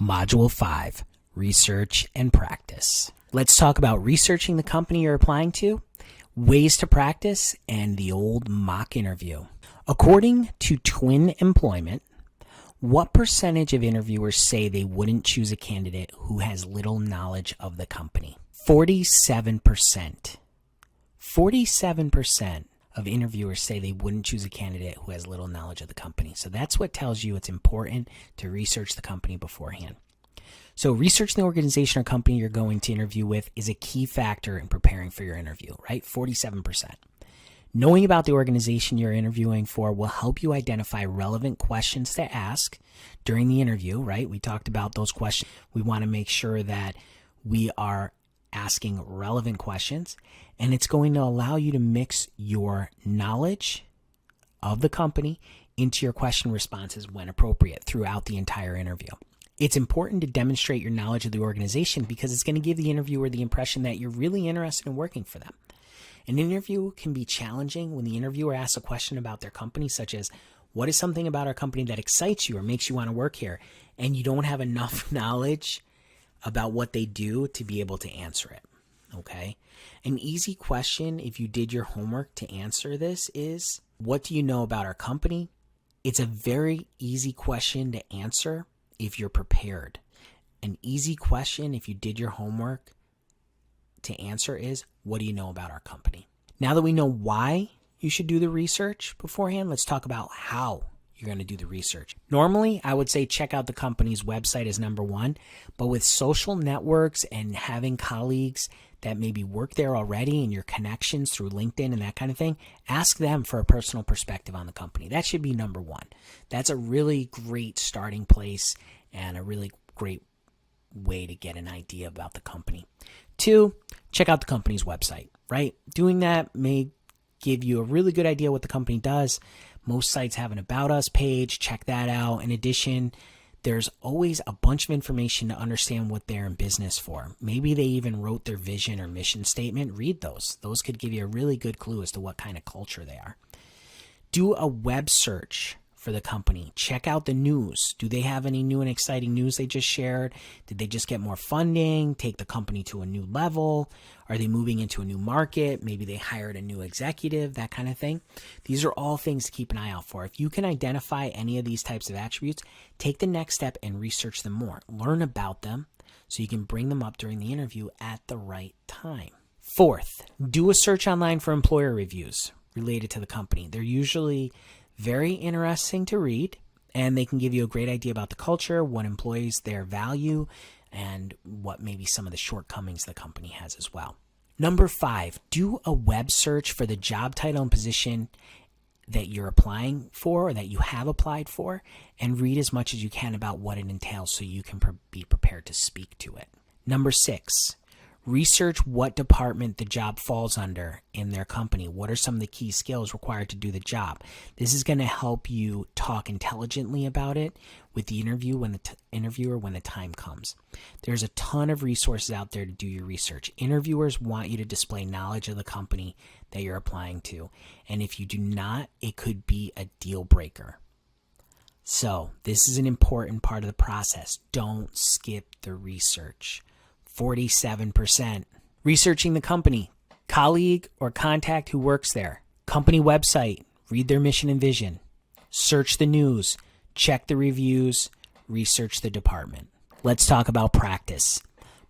Module 5, Research and Practice. Let's talk about researching the company you're applying to, ways to practice, and the old mock interview. According to Twin Employment, what percentage of interviewers say they wouldn't choose a candidate who has little knowledge of the company? 47%. 47% of interviewers say they wouldn't choose a candidate who has little knowledge of the company. So that's what tells you it's important to research the company beforehand. So researching the organization or company you're going to interview with is a key factor in preparing for your interview, right? 47%. Knowing about the organization you're interviewing for will help you identify relevant questions to ask during the interview, right? We talked about those questions. We want to make sure that we are asking relevant questions, and it's going to allow you to mix your knowledge of the company into your question responses when appropriate throughout the entire interview. It's important to demonstrate your knowledge of the organization because it's going to give the interviewer the impression that you're really interested in working for them. An interview can be challenging when the interviewer asks a question about their company, such as, what is something about our company that excites you or makes you want to work here? And you don't have enough knowledge about what they do to be able to answer it, okay? An easy question, if you did your homework to answer this, is, what do you know about our company? It's a very easy question to answer if you're prepared. An easy question, if you did your homework to answer, is, what do you know about our company? Now that we know why you should do the research beforehand, let's talk about how you're going to do the research. Normally, I would say check out the company's website as number one, but with social networks and having colleagues that maybe work there already and your connections through LinkedIn and that kind of thing, ask them for a personal perspective on the company. That should be number one. That's a really great starting place and a really great way to get an idea about the company. 2, check out the company's website, right? Doing that may give you a really good idea what the company does. Most sites have an About Us page. Check that out. In addition, there's always a bunch of information to understand what they're in business for. Maybe they even wrote their vision or mission statement. Read those. Those could give you a really good clue as to what kind of culture they are. Do a web search for the company. Check out the news. Do they have any new and exciting news they just shared? Did they just get more funding, take the company to a new level? Are they moving into a new market? Maybe they hired a new executive, that kind of thing. These are all things to keep an eye out for. If you can identify any of these types of attributes, take the next step and research them more. Learn about them so you can bring them up during the interview at the right time. 4th, do a search online for employer reviews related to the company. They're usually very interesting to read, and they can give you a great idea about the culture, what employees their value, and what maybe some of the shortcomings the company has as well. Number 5, do a web search for the job title and position that you're applying for or that you have applied for, and read as much as you can about what it entails so you can be prepared to speak to it. Number 6, research what department the job falls under in their company. What are some of the key skills required to do the job? This is going to help you talk intelligently about it with the interviewer when the time comes. There's a ton of resources out there to do your research. Interviewers want you to display knowledge of the company that you're applying to. And if you do not, it could be a deal breaker. So this is an important part of the process. Don't skip the research. 47%. Researching the company, colleague or contact who works there, company website, read their mission and vision, search the news, check the reviews, research the department. Let's talk about practice.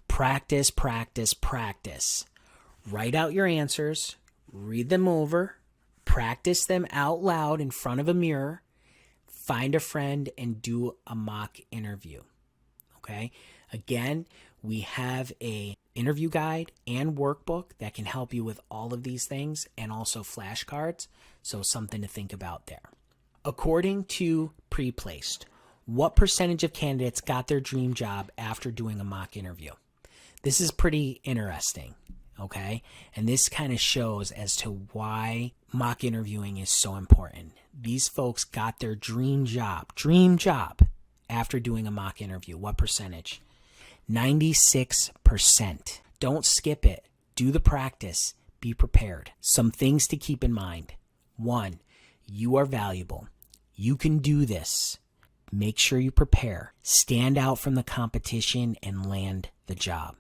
Practice, practice, practice. Write out your answers, read them over, practice them out loud in front of a mirror, find a friend, and do a mock interview. Okay? Again, we have a interview guide and workbook that can help you with all of these things, and also flashcards, so something to think about there. According to Pre-Placed, what percentage of candidates got their dream job after doing a mock interview? This is pretty interesting, okay? And this kind of shows as to why mock interviewing is so important. These folks got their dream job after doing a mock interview. What percentage? 96%. Don't skip it. Do the practice. Be prepared. Some things to keep in mind. 1, you are valuable. You can do this. make sure you prepare, stand out from the competition, and land the job.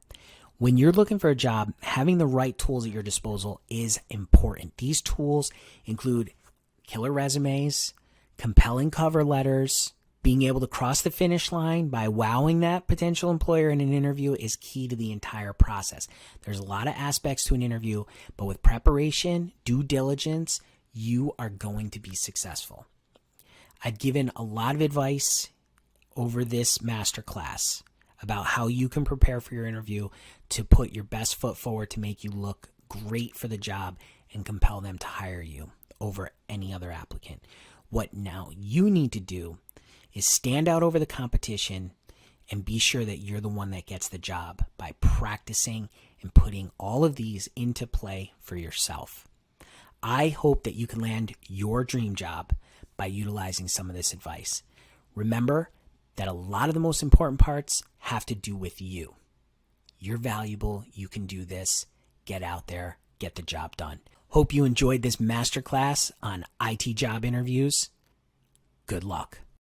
When you're looking for a job, having the right tools at your disposal is important. These tools include killer resumes, compelling cover letters. Being able to cross the finish line by wowing that potential employer in an interview is key to the entire process. There's a lot of aspects to an interview, but with preparation, due diligence, you are going to be successful. I've given a lot of advice over this masterclass about how you can prepare for your interview to put your best foot forward to make you look great for the job and compel them to hire you over any other applicant. What now you need to do is stand out over the competition and be sure that you're the one that gets the job by practicing and putting all of these into play for yourself. I hope that you can land your dream job by utilizing some of this advice. Remember that a lot of the most important parts have to do with you. You're valuable. You can do this. Get out there. Get the job done. Hope you enjoyed this masterclass on IT job interviews. Good luck.